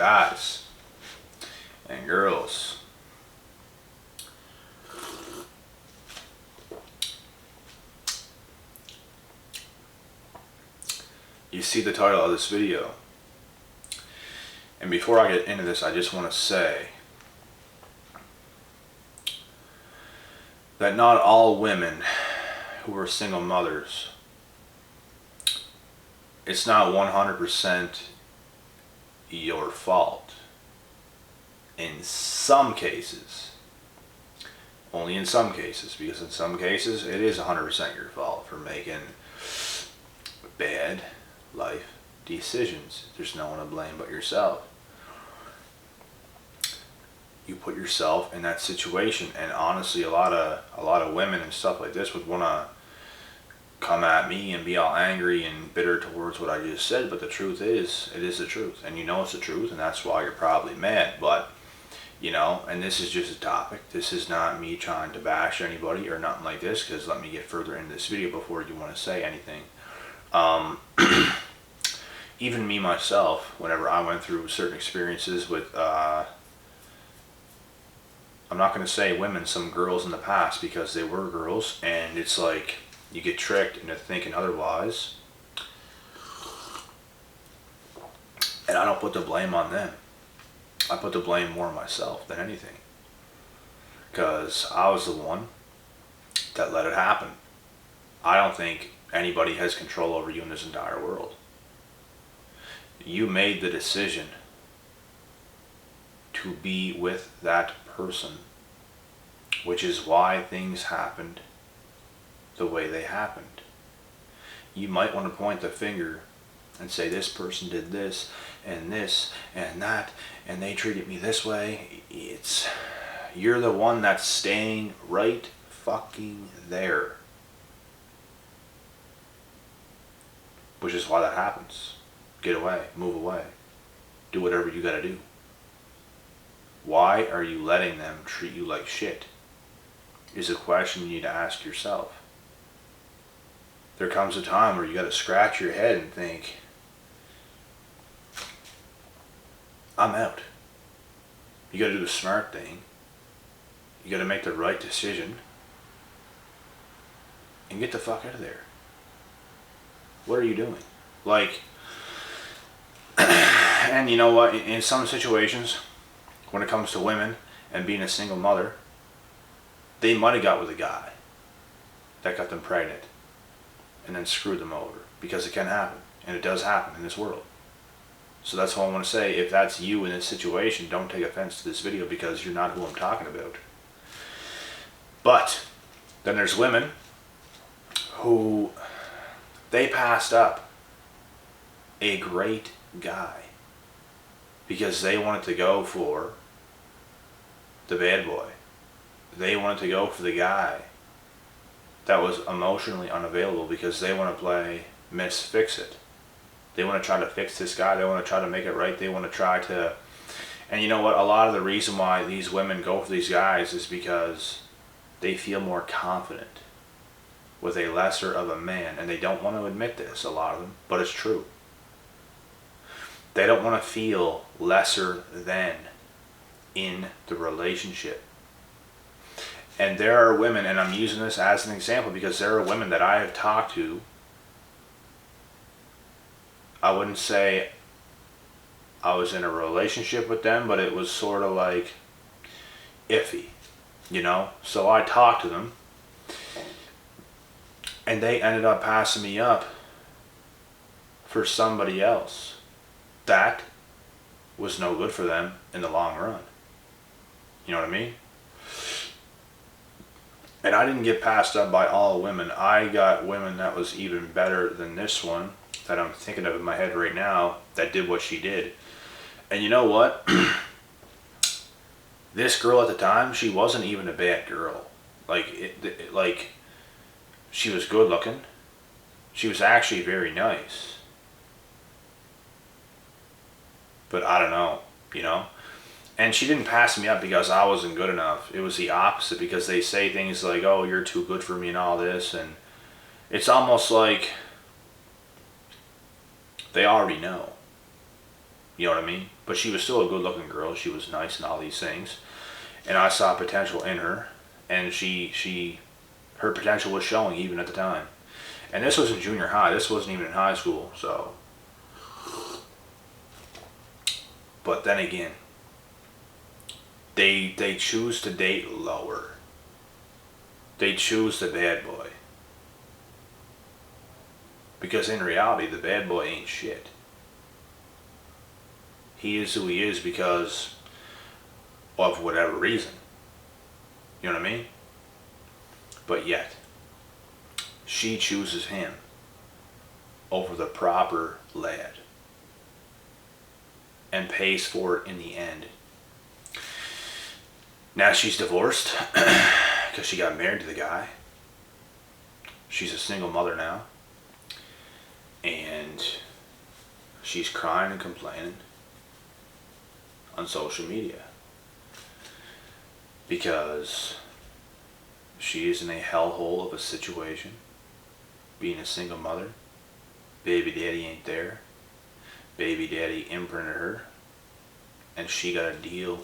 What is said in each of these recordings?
guys and girls, you see the title of this video. And before I get into this, I just want to say that not all women who are single mothers, it's not 100% your fault. In some cases, only in some cases, because in some cases it is 100% your fault for making bad life decisions. There's no one to blame but yourself. You put yourself in that situation, and honestly, a lot of women and stuff like this would want to come at me and be all angry and bitter towards what I just said, but the truth is, it is the truth, and you know it's the truth, and that's why you're probably mad. But you know, and this is just a topic. This is not me trying to bash anybody or nothing like this, because let me get further into this video before you want to say anything. Even me myself, whenever I went through certain experiences with I'm not going to say women, some girls in the past, because they were girls, and it's like you get tricked into thinking otherwise. And I don't put the blame on them. I put the blame more on myself than anything, because I was the one that let it happen. I don't think anybody has control over you in this entire world. You made the decision to be with that person, which is why things happened the way they happened. You might want to point the finger and say, this person did this and that, and they treated me this way. You're the one that's staying right fucking there, which is why that happens. Get away, move away, do whatever you gotta do. Why are you letting them treat you like shit? Is a question you need to ask yourself. There comes a time where you gotta scratch your head and think, I'm out. You gotta do the smart thing. You gotta make the right decision and get the fuck out of there. What are you doing? Like, and you know what, in some situations, when it comes to women and being a single mother, they might have got with a guy that got them pregnant and then screwed them over, because it can happen, and it does happen in this world. So that's what I want to say. If that's you in this situation, don't take offense to this video, because you're not who I'm talking about. But then there's women who, they passed up a great guy because they wanted to go for the bad boy. They wanted to go for the guy that was emotionally unavailable, because they want to play Miss Fix-It. They want to try to fix this guy. They want to try to make it right. They want to try to... And you know what? A lot of the reason why these women go for these guys is because they feel more confident with a lesser of a man. And they don't want to admit this, a lot of them, but it's true. They don't want to feel lesser than in the relationship. And there are women, and I'm using this as an example because there are women that I have talked to. I wouldn't say I was in a relationship with them, but it was sort of like iffy, you know? So I talked to them, and they ended up passing me up for somebody else. That was no good for them in the long run. You know what I mean? And I didn't get passed up by all women. I got women that was even better than this one that I'm thinking of in my head right now that did what she did. And you know what? This girl at the time, she wasn't even a bad girl. Like she was good looking. She was actually very nice. But I don't know, you know? And she didn't pass me up because I wasn't good enough. It was the opposite, because they say things like, oh, you're too good for me and all this. And it's almost like they already know. You know what I mean? But she was still a good looking girl. She was nice and all these things. And I saw potential in her. And her potential was showing even at the time. And this was in junior high. This wasn't even in high school. So. But then again, they choose to date lower. They choose the bad boy. Because in reality, the bad boy ain't shit. He is who he is because of whatever reason. You know what I mean? But yet, she chooses him over the proper lad. And pays for it in the end. Now she's divorced because she got married to the guy. She's a single mother now. And she's crying and complaining on social media because she is in a hellhole of a situation, being a single mother. Baby daddy ain't there. Baby daddy imprinted her, and she got to deal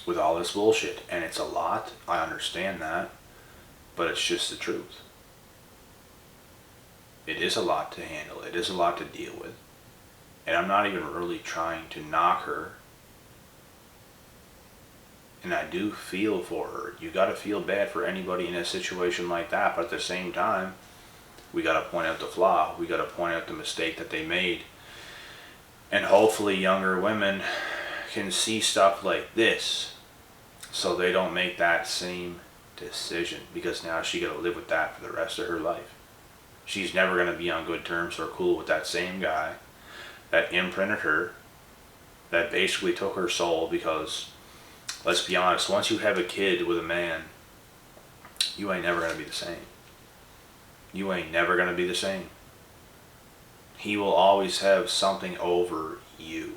with all this bullshit. And it's a lot, I understand that, but it's just the truth. It is a lot to handle. It is a lot to deal with. And I'm not even really trying to knock her. And I do feel for her. You got to feel bad for anybody in a situation like that. But at the same time, we got to point out the flaw. We got to point out the mistake that they made. And hopefully younger women can see stuff like this so they don't make that same decision. Because now she got to live with that for the rest of her life. She's never going to be on good terms or cool with that same guy that imprinted her, that basically took her soul. Because, let's be honest, once you have a kid with a man, you ain't never going to be the same. You ain't never going to be the same. He will always have something over you.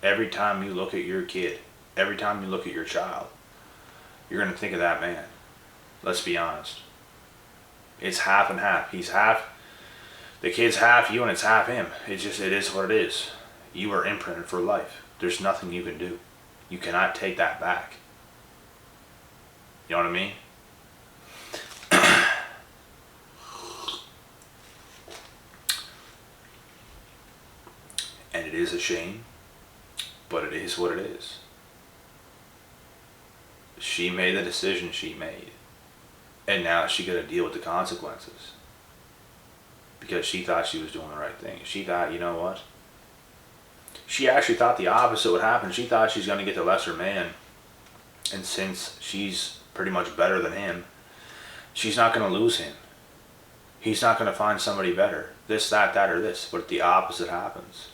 Every time you look at your kid, every time you look at your child, you're going to think of that man. Let's be honest. It's half and half. He's half, the kid's half you and it's half him. It is what it is. You are imprinted for life. There's nothing you can do. You cannot take that back. You know what I mean? And it is a shame, but it is what it is. She made the decision she made. And now she got to deal with the consequences. Because she thought she was doing the right thing. She thought, you know what? She actually thought the opposite would happen. She thought she's going to get the lesser man. And since she's pretty much better than him, she's not going to lose him. He's not going to find somebody better. This, that, or this. But the opposite happens.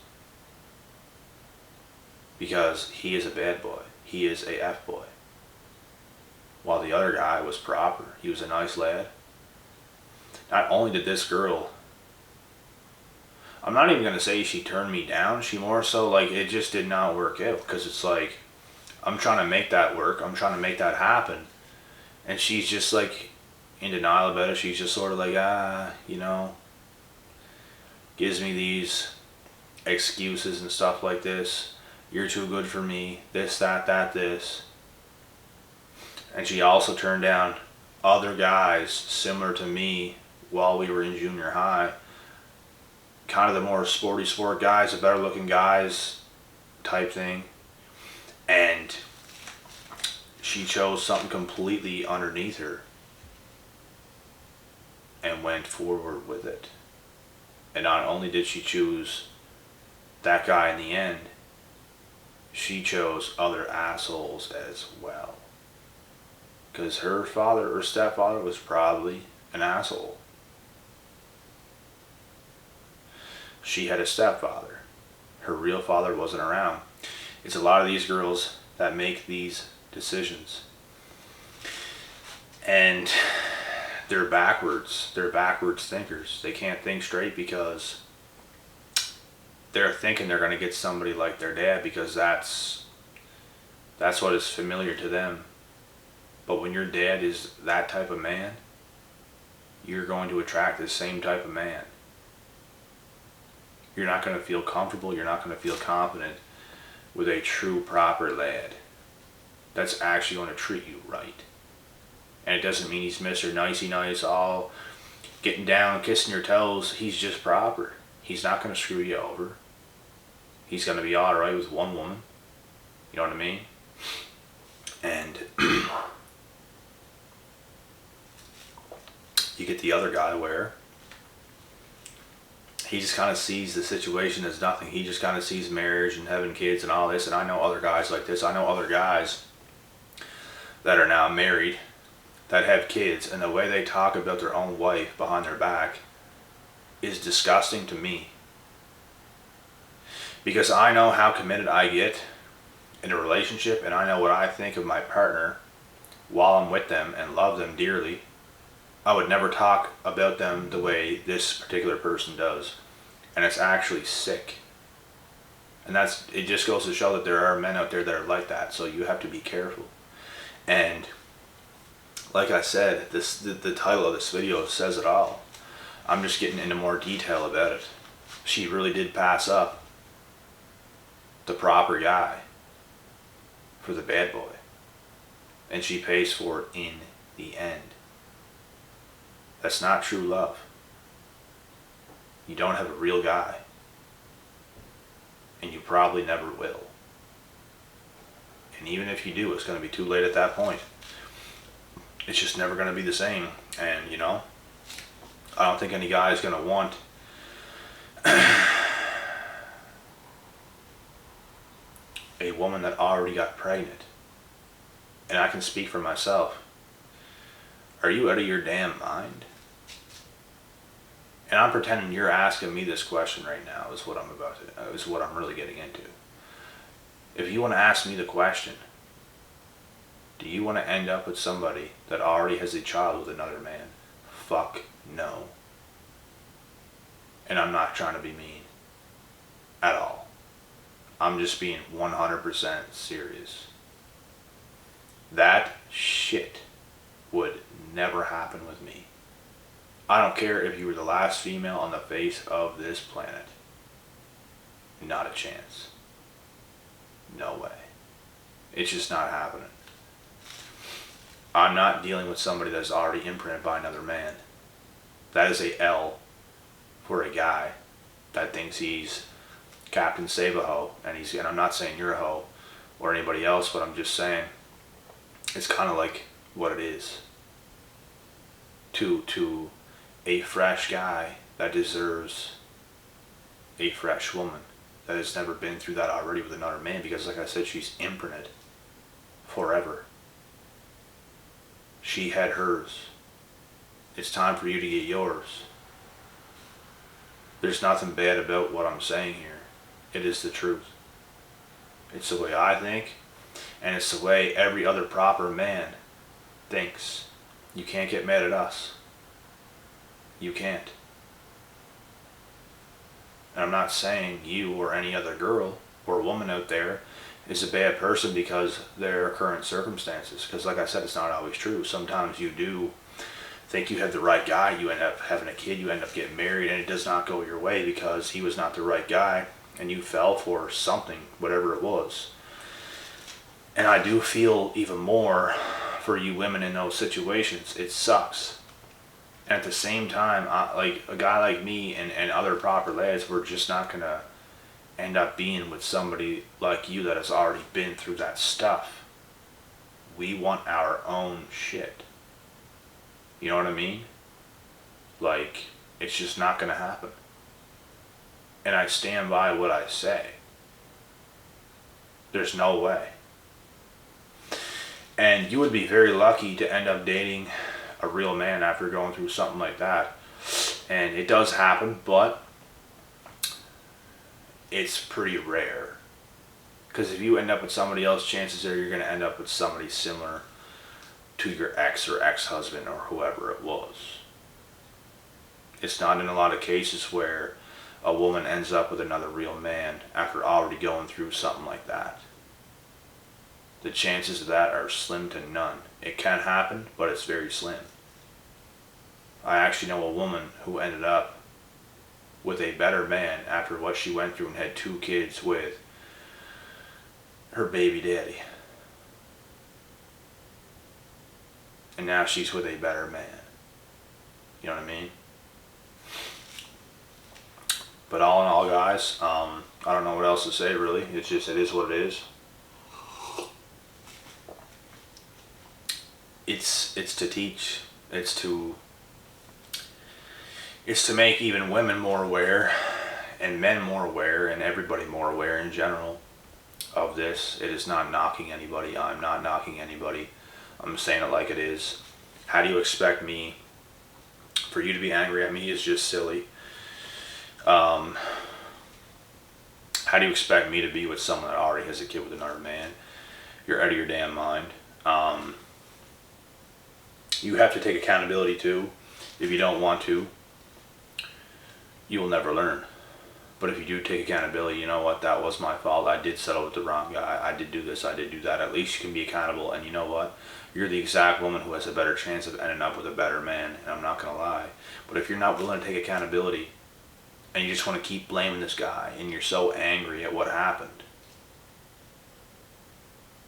Because he is a bad boy. He is a F-boy. While the other guy was proper. He was a nice lad. Not only did this girl, I'm not even going to say she turned me down. She more so like it just did not work out. Because it's like, I'm trying to make that work. I'm trying to make that happen. And she's just like in denial about it. She's just sort of like, you know, gives me these excuses and stuff like this. You're too good for me. This, that, this. And she also turned down other guys similar to me while we were in junior high. Kind of the more sporty sport guys, the better looking guys type thing. And she chose something completely underneath her and went forward with it. And not only did she choose that guy in the end, she chose other assholes as well. Because her father or stepfather was probably an asshole. She had a stepfather. Her real father wasn't around. It's a lot of these girls that make these decisions. And they're backwards. They're backwards thinkers. They can't think straight because they're thinking they're going to get somebody like their dad because that's what is familiar to them. But when your dad is that type of man, you're going to attract the same type of man. You're not going to feel comfortable, you're not going to feel confident with a true proper lad that's actually going to treat you right. And it doesn't mean he's Mr. Nicey Nice, all getting down, kissing your toes. He's just proper. He's not going to screw you over. He's going to be alright with one woman. You know what I mean? And you get the other guy where he just kind of sees the situation as nothing. He just kind of sees marriage and having kids and all this. And I know other guys like this. I know other guys that are now married that have kids, and the way they talk about their own wife behind their back is disgusting to me. Because I know how committed I get in a relationship, and I know what I think of my partner while I'm with them and love them dearly. I would never talk about them the way this particular person does. And it's actually sick. And it just goes to show that there are men out there that are like that, so you have to be careful. And like I said, the title of this video says it all. I'm just getting into more detail about it. She really did pass up the proper guy for the bad boy. And she pays for it in the end. That's not true love. You don't have a real guy. And you probably never will. And even if you do, it's going to be too late at that point. It's just never going to be the same. And, you know, I don't think any guy is going to want a woman that already got pregnant. And I can speak for myself. Are you out of your damn mind? And I'm pretending you're asking me this question right now is what I'm really getting into. If you want to ask me the question, do you want to end up with somebody that already has a child with another man? Fuck no. And I'm not trying to be mean at all. I'm just being 100% serious. That shit would never happen with me. I don't care if you were the last female on the face of this planet. Not a chance. No way. It's just not happening. I'm not dealing with somebody that's already imprinted by another man. That is a L for a guy that thinks he's Captain Save-A-Ho, and I'm not saying you're a hoe or anybody else, but I'm just saying it's kind of like what it is to a fresh guy that deserves a fresh woman that has never been through that already with another man, because like I said, she's imprinted forever. She had hers. It's time for you to get yours. There's nothing bad about what I'm saying here. It is the truth. It's the way I think, and it's the way every other proper man thinks. You can't get mad at us. You can't. And I'm not saying you or any other girl or woman out there is a bad person because of their current circumstances. Because like I said, it's not always true. Sometimes you do think you have the right guy, you end up having a kid, you end up getting married, and it does not go your way because he was not the right guy and you fell for something, whatever it was. And I do feel even more for you women in those situations. It sucks. And at the same time, like a guy like me and other proper lads, we're just not going to end up being with somebody like you that has already been through that stuff. We want our own shit. You know what I mean? Like, it's just not going to happen. And I stand by what I say. There's no way. And you would be very lucky to end up dating a real man after going through something like that. And it does happen, but it's pretty rare. Because if you end up with somebody else, chances are you're going to end up with somebody similar to your ex or ex-husband or whoever it was. It's not in a lot of cases where a woman ends up with another real man after already going through something like that. The chances of that are slim to none. It can happen, but it's very slim. I actually know a woman who ended up with a better man after what she went through and had 2 kids with her baby daddy. And now she's with a better man. You know what I mean? But all in all, guys, I don't know what else to say, really. It's just, it is what it is. It's to teach. It's to make even women more aware, and men more aware, and everybody more aware in general of this. It is not knocking anybody. I'm not knocking anybody. I'm saying it like it is. How do you expect me, for you to be angry at me is just silly. How do you expect me to be with someone that already has a kid with another man? You're out of your damn mind. You have to take accountability too. If you don't want to, you will never learn. But if you do take accountability, you know what, that was my fault. I did settle with the wrong guy. I did do this, I did do that. At least you can be accountable. And you know what? You're the exact woman who has a better chance of ending up with a better man. And I'm not going to lie. But if you're not willing to take accountability, and you just want to keep blaming this guy, and you're so angry at what happened,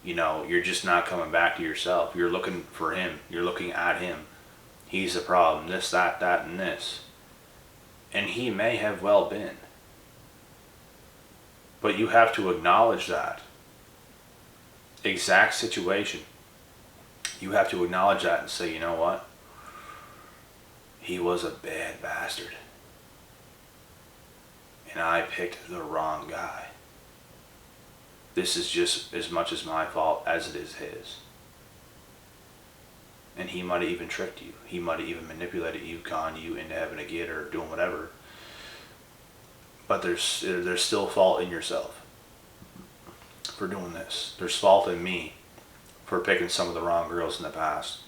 you know, you're just not coming back to yourself. You're looking for him. You're looking at him. He's the problem. This, that, and this. And he may have well been. But you have to acknowledge that exact situation. You have to acknowledge that and say, you know what? He was a bad bastard. And I picked the wrong guy. This is just as much as my fault as it is his. And he might have even tricked you. He might have even manipulated you, conned you into having a kid or doing whatever. But there's still fault in yourself for doing this. There's fault in me for picking some of the wrong girls in the past.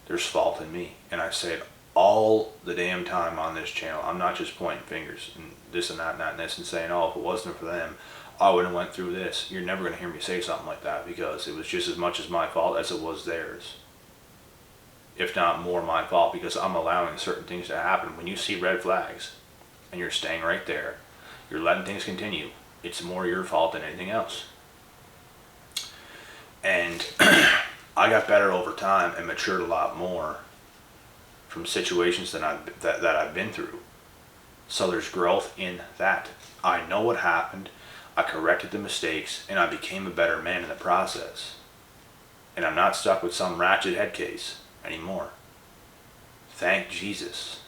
There's fault in me. And I say it all the damn time on this channel. I'm not just pointing fingers and this and that and that and this and saying, oh, if it wasn't for them, I wouldn't have went through this. You're never going to hear me say something like that, because it was just as much as my fault as it was theirs. If not more my fault, because I'm allowing certain things to happen. When you see red flags and you're staying right there, you're letting things continue, it's more your fault than anything else. And I got better over time and matured a lot more from situations that I've been through. So there's growth in that. I know what happened. I corrected the mistakes, and I became a better man in the process. And I'm not stuck with some ratchet head case anymore. Thank Jesus.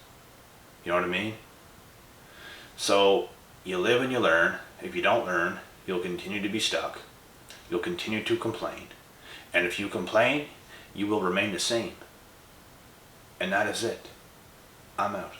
You know what I mean? So you live and you learn. If you don't learn, you'll continue to be stuck. You'll continue to complain. And if you complain, you will remain the same. And that is it. I'm out.